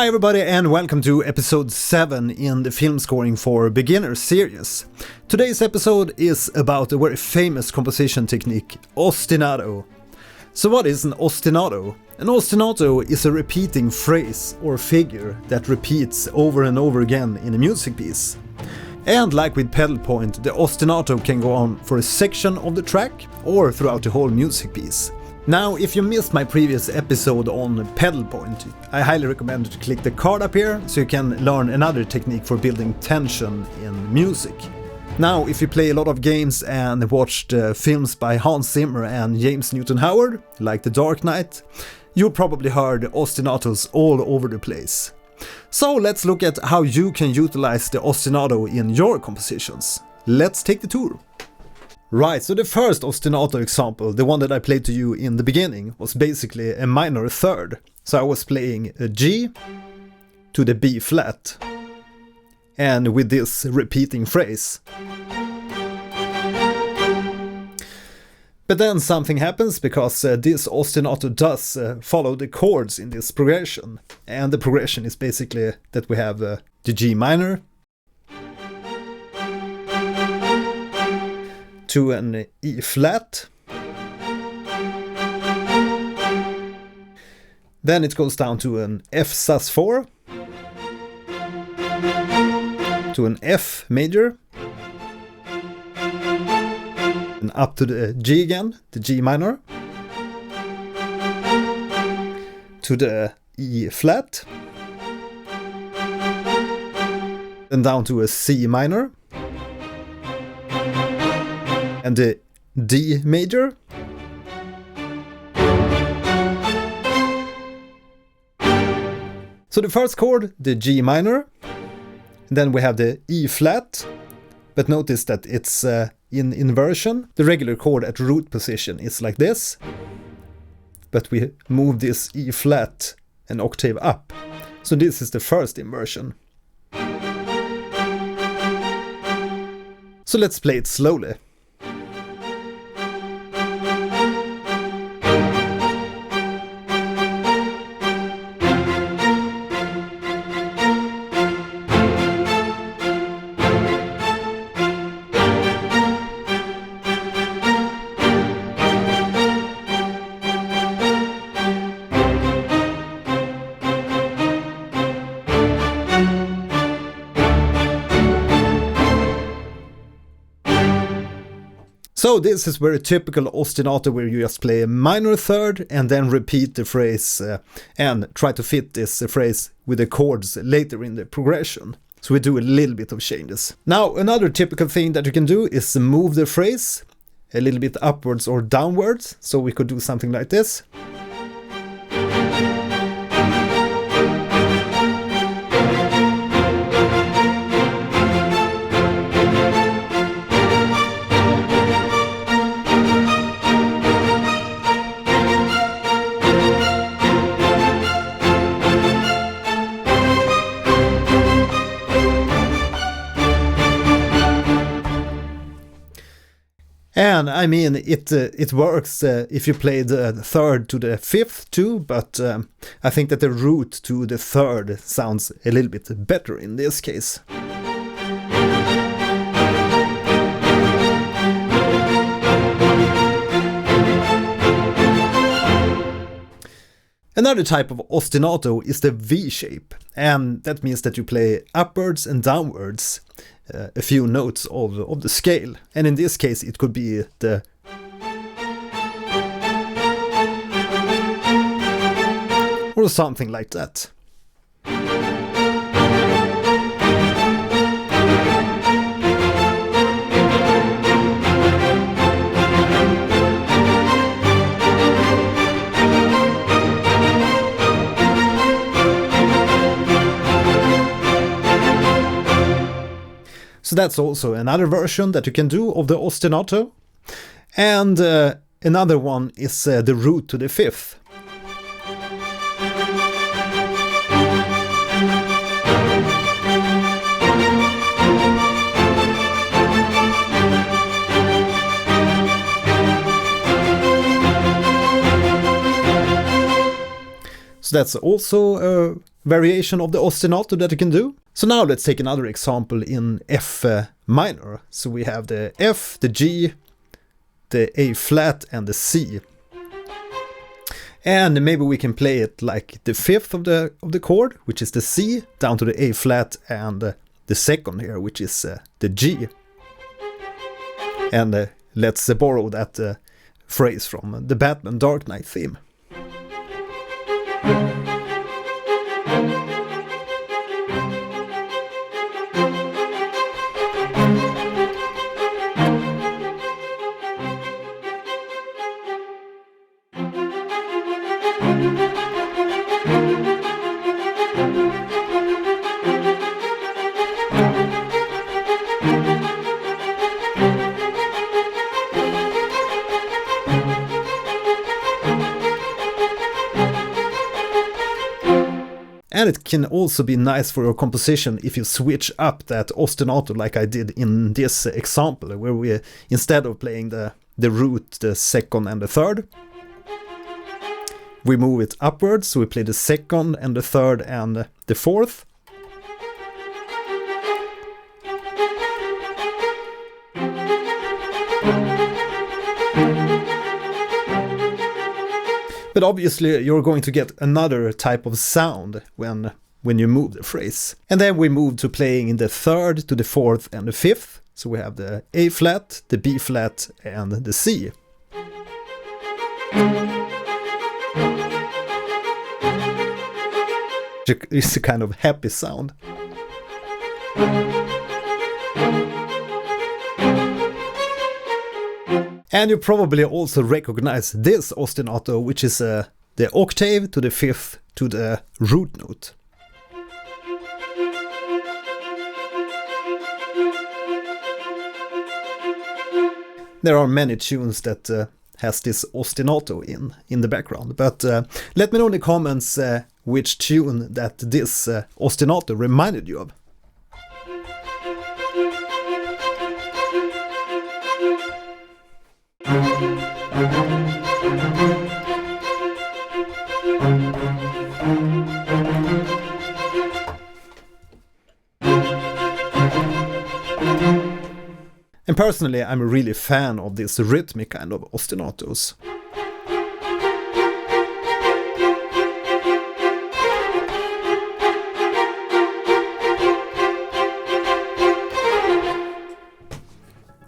Hi everybody and welcome to episode 7 in the film scoring for beginners series. Today's episode is about a very famous composition technique, ostinato. So what is an ostinato? An ostinato is a repeating phrase or figure that repeats over and over again in a music piece. And like with pedal point, the ostinato can go on for a section of the track or throughout the whole music piece. Now, if you missed my previous episode on pedal point, I highly recommend to click the card up here so you can learn another technique for building tension in music. Now, if you play a lot of games and watched films by Hans Zimmer and James Newton Howard, like The Dark Knight, you probably heard ostinatos all over the place. So let's look at how you can utilize the ostinato in your compositions. Let's take the tour. Right, so the first ostinato example, the one that I played to you in the beginning, was basically a minor third. So I was playing a G to the B flat, and with this repeating phrase. But then something happens because this ostinato does follow the chords in this progression. And the progression is basically that we have the G minor to an E flat. Then it goes down to an F sus4, to an F major, and up to the G again, the G minor, to the E flat, then down to a C minor, and the D major, so the first chord, the G minor, then we have the E flat, but notice that it's in inversion. The regular chord at root position is like this, but we move this E flat an octave up, so this is the first inversion. So let's play it slowly. So this is very typical ostinato where you just play a minor third and then repeat the phrase and try to fit this phrase with the chords later in the progression. So we do a little bit of changes. Now another typical thing that you can do is move the phrase a little bit upwards or downwards. So we could do something like this. And I mean, it works if you play the third to the fifth too, but I think that the root to the third sounds a little bit better in this case. Another type of ostinato is the V shape, and that means that you play upwards and downwards a few notes of the scale, and in this case it could be the or something like that. So that's also another version that you can do of the ostinato. And another one is the root to the fifth. So that's also a variation of the ostinato that you can do. So now let's take another example in F minor. So we have the F, the G, the A flat and the C. And maybe we can play it like the fifth of the chord, which is the C, down to the A flat, and the second here, which is the G. And let's borrow that phrase from the Batman Dark Knight theme. And it can also be nice for your composition if you switch up that ostinato like I did in this example, where we, instead of playing the root, the second and the third, we move it upwards, so we play the second and the third and the fourth. But obviously you're going to get another type of sound when you move the phrase. And then we move to playing in the third, to the fourth and the fifth. So we have the A flat, the B flat and the C. It's a kind of happy sound. And you probably also recognize this ostinato, which is the octave to the fifth to the root note. There are many tunes that has this ostinato in the background, but let me know in the comments which tune that this ostinato reminded you of. And personally, I'm a really fan of this rhythmic kind of ostinatos.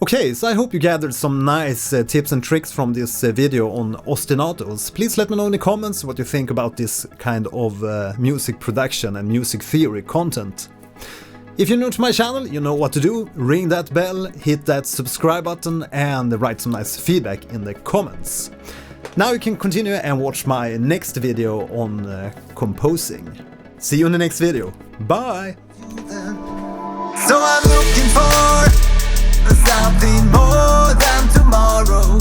Okay, so I hope you gathered some nice tips and tricks from this video on ostinatos. Please let me know in the comments what you think about this kind of music production and music theory content. If you're new to my channel, you know what to do. Ring that bell, hit that subscribe button and write some nice feedback in the comments. Now you can continue and watch my next video on composing. See you in the next video. Bye! So I'm looking for something more than tomorrow.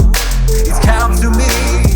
It comes to me